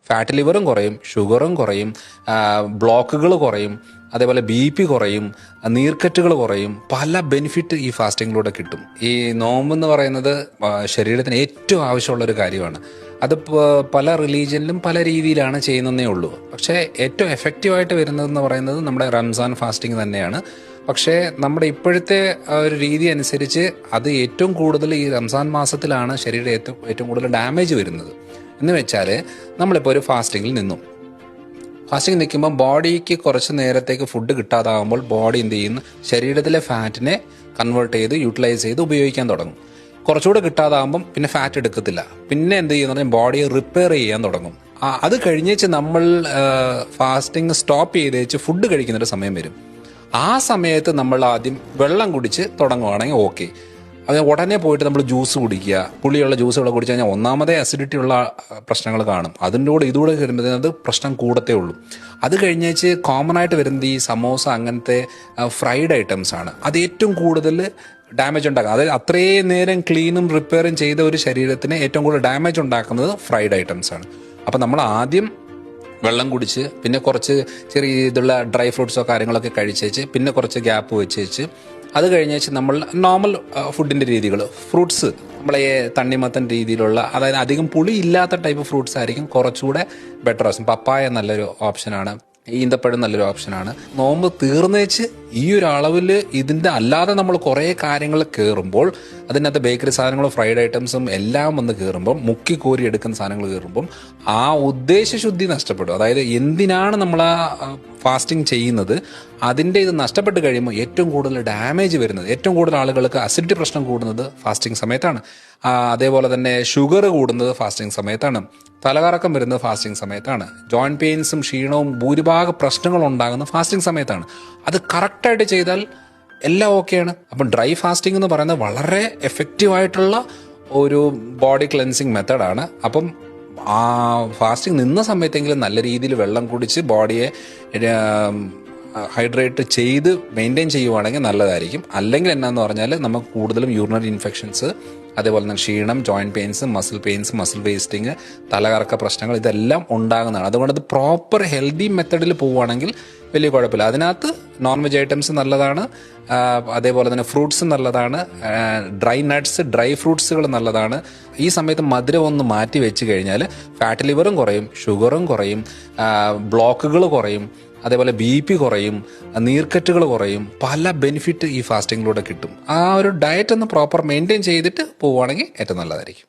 Fat ലിവറും കുറയും, ഷുഗറും കുറയും, ബ്ലോക്കുകൾ കുറയും, അതേപോലെ BP കുറയും, നീർക്കെട്ടുകൾ കുറയും. പല ബെനിഫിറ്റ് ഈ ഫാസ്റ്റിങ്ങിലൂടെ കിട്ടും. ഈ നോമ്പെന്ന് പറയുന്നത് ശരീരത്തിന് ഏറ്റവും ആവശ്യമുള്ളൊരു കാര്യമാണ്. അത് പല റിലീജിയനിലും പല രീതിയിലാണ് ചെയ്യുന്നതേ ഉള്ളൂ. പക്ഷേ ഏറ്റവും എഫക്റ്റീവായിട്ട് വരുന്നതെന്ന് പറയുന്നത് നമ്മുടെ റംസാൻ ഫാസ്റ്റിംഗ് തന്നെയാണ്. പക്ഷേ നമ്മുടെ ഇപ്പോഴത്തെ ഒരു രീതി അനുസരിച്ച് അത് ഏറ്റവും കൂടുതൽ ഈ റംസാൻ മാസത്തിലാണ് ശരീരം ഏറ്റവും കൂടുതൽ ഡാമേജ് വരുന്നത്. എന്ന് വെച്ചാൽ നമ്മളിപ്പോൾ ഒരു ഫാസ്റ്റിങ്ങിൽ നിന്നു. ഫാസ്റ്റിംഗ് നിൽക്കുമ്പോൾ ബോഡിക്ക് കുറച്ച് നേരത്തേക്ക് ഫുഡ് കിട്ടാതാകുമ്പോൾ ബോഡി എന്ത് ചെയ്യുന്നു? ശരീരത്തിലെ ഫാറ്റിനെ കൺവേർട്ട് ചെയ്ത് യൂട്ടിലൈസ് ചെയ്ത് ഉപയോഗിക്കാൻ തുടങ്ങും. കുറച്ചുകൂടെ കിട്ടാതാകുമ്പം പിന്നെ ഫാറ്റ് എടുക്കത്തില്ല. പിന്നെ എന്ത് ചെയ്യുന്ന പറഞ്ഞാൽ ബോഡിയെ റിപ്പയർ ചെയ്യാൻ തുടങ്ങും. അത് കഴിഞ്ഞേച്ച് നമ്മൾ ഫാസ്റ്റിംഗ് സ്റ്റോപ്പ് ചെയ്തേച്ച് ഫുഡ് കഴിക്കുന്നൊരു സമയം വരും. ആ സമയത്ത് നമ്മൾ ആദ്യം വെള്ളം കുടിച്ച് തുടങ്ങുവാണെങ്കിൽ ഓക്കെ. അത് ഉടനെ പോയിട്ട് നമ്മൾ ജ്യൂസ് കുടിക്കുക, പുളിയുള്ള ജ്യൂസുകൾ കുടിച്ചു കഴിഞ്ഞാൽ ഒന്നാമതേ അസിഡിറ്റി ഉള്ള പ്രശ്നങ്ങൾ കാണും. അതിൻ്റെ കൂടെ ഇതുകൂടെ വരുമ്പോഴത്തേനത് പ്രശ്നം കൂടത്തേ ഉള്ളൂ. അത് കഴിഞ്ഞേച്ച് കോമൺ ആയിട്ട് വരുന്നത് ഈ സമോസ അങ്ങനത്തെ ഫ്രൈഡ് ഐറ്റംസ് ആണ്. അത് ഏറ്റവും കൂടുതൽ ഡാമേജ് ഉണ്ടാക്കുക. അതായത് അത്രയും നേരം ക്ലീനും റിപ്പയറും ചെയ്ത ഒരു ശരീരത്തിന് ഏറ്റവും കൂടുതൽ ഡാമേജ് ഉണ്ടാക്കുന്നത് ഫ്രൈഡ് ഐറ്റംസ് ആണ്. അപ്പം നമ്മൾ ആദ്യം വെള്ളം കുടിച്ച് പിന്നെ കുറച്ച് ചെറിയ ഇതുള്ള ഡ്രൈ ഫ്രൂട്ട്സോ കാര്യങ്ങളൊക്കെ കഴിച്ചേച്ച് പിന്നെ കുറച്ച് ഗ്യാപ്പ് വെച്ചേച്ച് അത് കഴിഞ്ഞേച്ച് നമ്മൾ നോർമൽ ഫുഡിൻ്റെ രീതികൾ, ഫ്രൂട്ട്സ് നമ്മളെ തണ്ണിമത്തൻ രീതിയിലുള്ള, അതായത് അധികം പുളി ഇല്ലാത്ത ടൈപ്പ് ഫ്രൂട്ട്സ് ആയിരിക്കും കുറച്ചുകൂടെ ബെറ്റർ ഓപ്ഷൻ. പപ്പായ നല്ലൊരു ഓപ്ഷനാണ്, ഈന്തപ്പഴം നല്ലൊരു ഓപ്ഷനാണ്. നോമ്പ് തീർന്നേച്ച് ഈ ഒരു അളവിൽ ഇതിൻ്റെ അല്ലാതെ നമ്മൾ കുറേ കാര്യങ്ങൾ കയറുമ്പോൾ, അതിനകത്ത് ബേക്കറി സാധനങ്ങളും ഫ്രൈഡ് ഐറ്റംസും എല്ലാം വന്ന് കയറുമ്പോൾ, മുക്കി കോരി എടുക്കുന്ന സാധനങ്ങൾ കയറുമ്പം ആ ഉദ്ദേശശുദ്ധി നഷ്ടപ്പെടും. അതായത് എന്തിനാണ് നമ്മൾ ആ ഫാസ്റ്റിംഗ് ചെയ്യുന്നത് അതിൻ്റെ ഇത് നഷ്ടപ്പെട്ട് കഴിയുമ്പോൾ ഏറ്റവും കൂടുതൽ ഡാമേജ് വരുന്നത്, ഏറ്റവും കൂടുതൽ ആളുകൾക്ക് അസിഡിറ്റി പ്രശ്നം കൂടുന്നത് ഫാസ്റ്റിംഗ് സമയത്താണ്. അതേപോലെ തന്നെ ഷുഗർ കൂടുന്നത് ഫാസ്റ്റിംഗ് സമയത്താണ്. തലകറക്കം വരുന്നത് ഫാസ്റ്റിംഗ് സമയത്താണ്. ജോയിന്റ് പെയിൻസും ക്ഷീണവും ഭൂരിഭാഗ പ്രശ്നങ്ങളും ഉണ്ടാകുന്നത് ഫാസ്റ്റിംഗ് സമയത്താണ്. അത് കറക്റ്റായിട്ട് ചെയ്താൽ എല്ലാം ഓക്കെയാണ്. അപ്പം ഡ്രൈ ഫാസ്റ്റിംഗ് എന്ന് പറയുന്നത് വളരെ എഫക്റ്റീവായിട്ടുള്ള ഒരു ബോഡി ക്ലെൻസിങ് മെത്തഡാണ്. അപ്പം ആ ഫാസ്റ്റിംഗ് നിന്ന സമയത്തെങ്കിലും നല്ല രീതിയിൽ വെള്ളം കുടിച്ച് ബോഡിയെ ഹൈഡ്രേറ്റ് ചെയ്ത് മെയിൻറ്റെയിൻ ചെയ്യുവാണെങ്കിൽ നല്ലതായിരിക്കും. അല്ലെങ്കിൽ എന്നാന്ന് പറഞ്ഞാൽ നമുക്ക് കൂടുതലും യൂറിനറി ഇൻഫെക്ഷൻസ്, അതേപോലെ തന്നെ ക്ഷീണം, joint pains, muscle pains, muscle wasting, തലകറക്ക പ്രശ്നങ്ങൾ ഇതെല്ലാം ഉണ്ടാകുന്നതാണ്. അതുകൊണ്ട് അത് പ്രോപ്പർ ഹെൽത്തി മെത്തഡിൽ പോവുകയാണെങ്കിൽ വലിയ കുഴപ്പമില്ല. അതിനകത്ത് നോൺ വെജ് ഐറ്റംസ് നല്ലതാണ്, അതേപോലെ തന്നെ ഫ്രൂട്ട്സ് നല്ലതാണ്, ഡ്രൈ നട്ട്സ്, ഡ്രൈ ഫ്രൂട്ട്സുകൾ നല്ലതാണ്. ഈ സമയത്ത് മധുരം ഒന്ന് മാറ്റി വെച്ച് കഴിഞ്ഞാൽ ഫാറ്റ് ലിവറും കുറയും, ഷുഗറും കുറയും, ബ്ലോക്കുകൾ കുറയും, അതേപോലെ BP കുറയും, നീർക്കെട്ടുകൾ കുറയും. പല ബെനിഫിറ്റ് ഈ ഫാസ്റ്റിങ്ങിലൂടെ കിട്ടും. ആ ഒരു ഡയറ്റ് ഒന്ന് പ്രോപ്പർ മെയിൻറ്റെയിൻ ചെയ്തിട്ട് പോവുകയാണെങ്കിൽ ഏറ്റവും നല്ലതായിരിക്കും.